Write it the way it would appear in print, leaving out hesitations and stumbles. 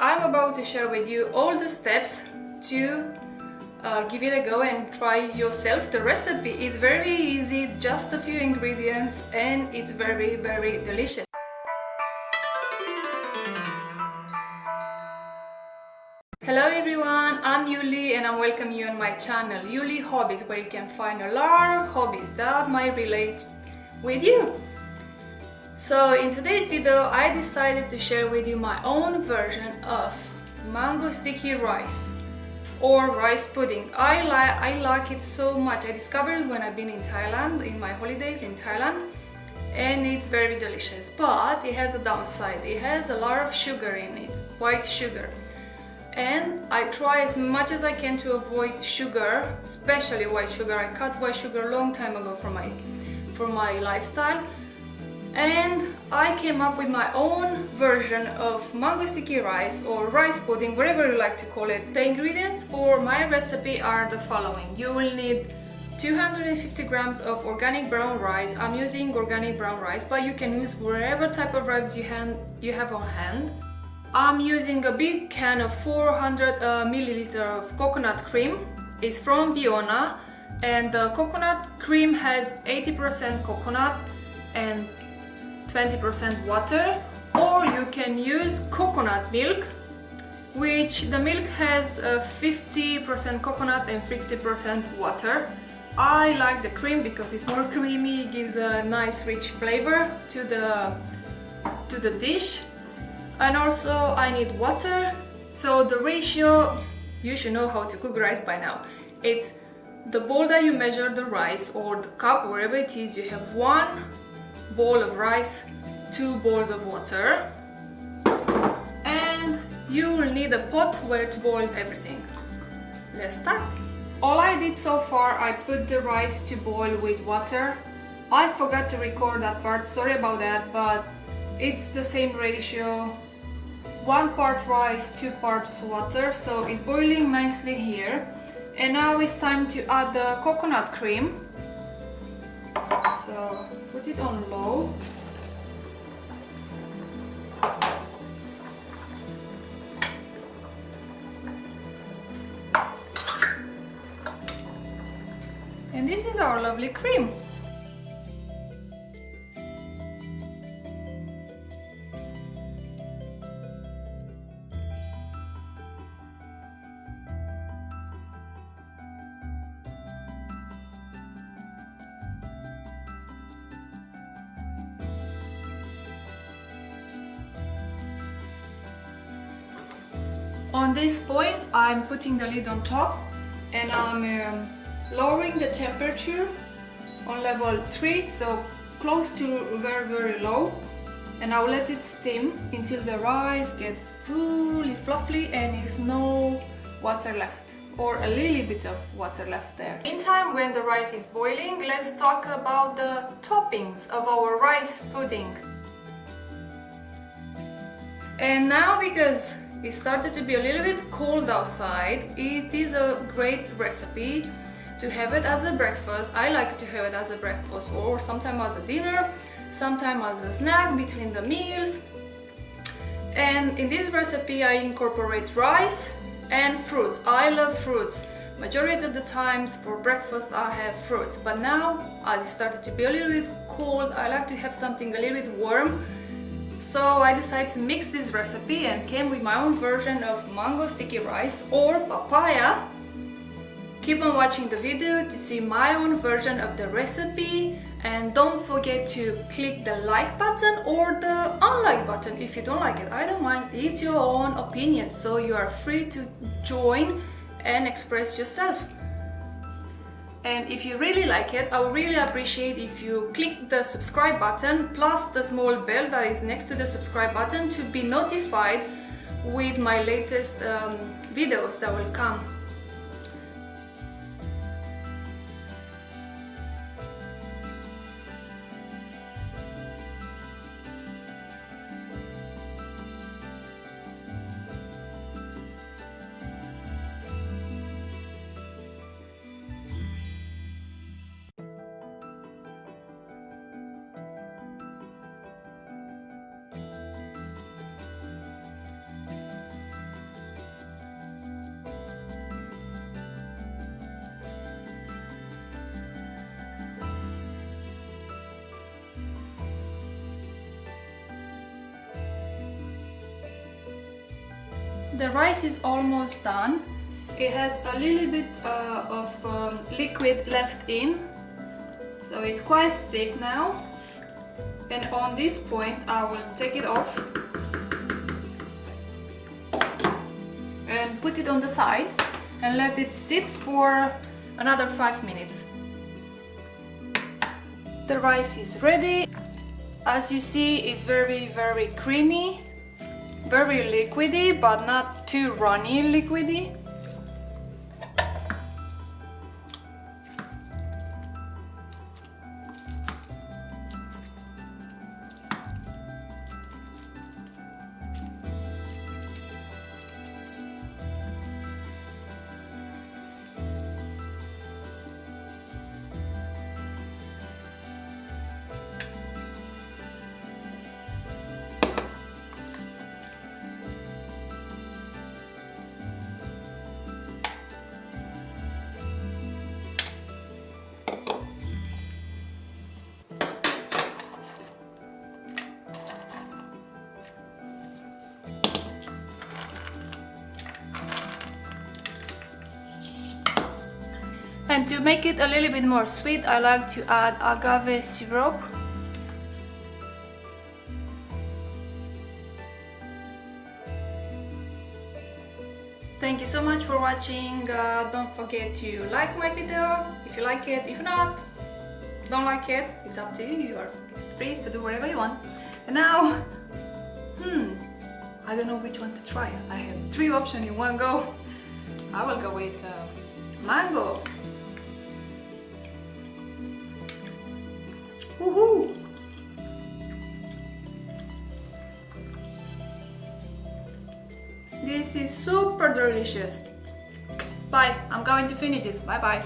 I'm about to share with you all the steps to give it a go and try yourself. The recipe is very easy, just a few ingredients, and it's very delicious. Hello everyone, I'm Iuli and I welcome you on my channel Iuli Hobbies, where you can find a lot of hobbies that might relate with you. So in today's video I decided to share with you my own version of mango sticky rice or rice pudding. I like it so much. I discovered it when I've been in Thailand, in my holidays in Thailand, and it's very delicious, but it has a downside. It has a lot of sugar in it, white sugar. And I try as much as I can to avoid sugar, especially white sugar. I cut white sugar a long time ago from my lifestyle, and I came up with my own version of mango sticky rice or rice pudding, whatever you like to call it. The ingredients for my recipe are the following. You will need 250 grams of organic brown rice. I'm using organic brown rice, but you can use whatever type of rice you have on hand. I'm using a big can of 400 milliliter of coconut cream. It's from Biona, and the coconut cream has 80% coconut and 20% water, or you can use coconut milk, which the milk has 50% coconut and 50% water. I like the cream because it's more creamy, it gives a nice rich flavor to the dish. And also I need water, so the ratio, you should know how to cook rice by now. It's the bowl that you measure the rice, or the cup, wherever it is, you have 1 bowl of rice, 2 bowls of water, and you will need a pot where to boil everything. Let's start. All I did so far, I put the rice to boil with water. I forgot to record that part, sorry about that, but it's the same ratio, 1 part rice, 2 parts water, so it's boiling nicely here. And now it's time to add the coconut cream. So put it on low. And this is our lovely cream. On this point, I'm putting the lid on top, and I'm lowering the temperature on level 3, so close to very low, and I'll let it steam until the rice gets fully fluffy and there's no water left, or a little bit of water left there. Meantime, when the rice is boiling, let's talk about the toppings of our rice pudding. And now, because it started to be a little bit cold outside, it is a great recipe to have it as a breakfast. I like to have it as a breakfast, or sometimes as a dinner, sometimes as a snack between the meals. And in this recipe I incorporate rice and fruits. I love fruits. Majority of the times for breakfast I have fruits, but now as it started to be a little bit cold, I like to have something a little bit warm. So I decided to mix this recipe and came with my own version of mango sticky rice or papaya. Keep on watching the video to see my own version of the recipe, and don't forget to click the like button or the unlike button if you don't like it. I don't mind, it's your own opinion, so you are free to join and express yourself. And if you really like it, I would really appreciate if you click the subscribe button plus the small bell that is next to the subscribe button to be notified with my latest videos that will come. The rice is almost done. It has a little bit of liquid left in, so it's quite thick now. And on this point I will take it off and put it on the side and let it sit for another 5 minutes. The rice is ready. As you see, it's very creamy, very liquidy, but not too runny liquidy. And to make it a little bit more sweet, I like to add agave syrup. Thank you so much for watching. Don't forget to like my video if you like it. If not, don't like it, it's up to you. You are free to do whatever you want. And now, I don't know which one to try. I have 3 options in one go. I will go with mango. Woohoo! This is super delicious. Bye. I'm going to finish this. Bye bye.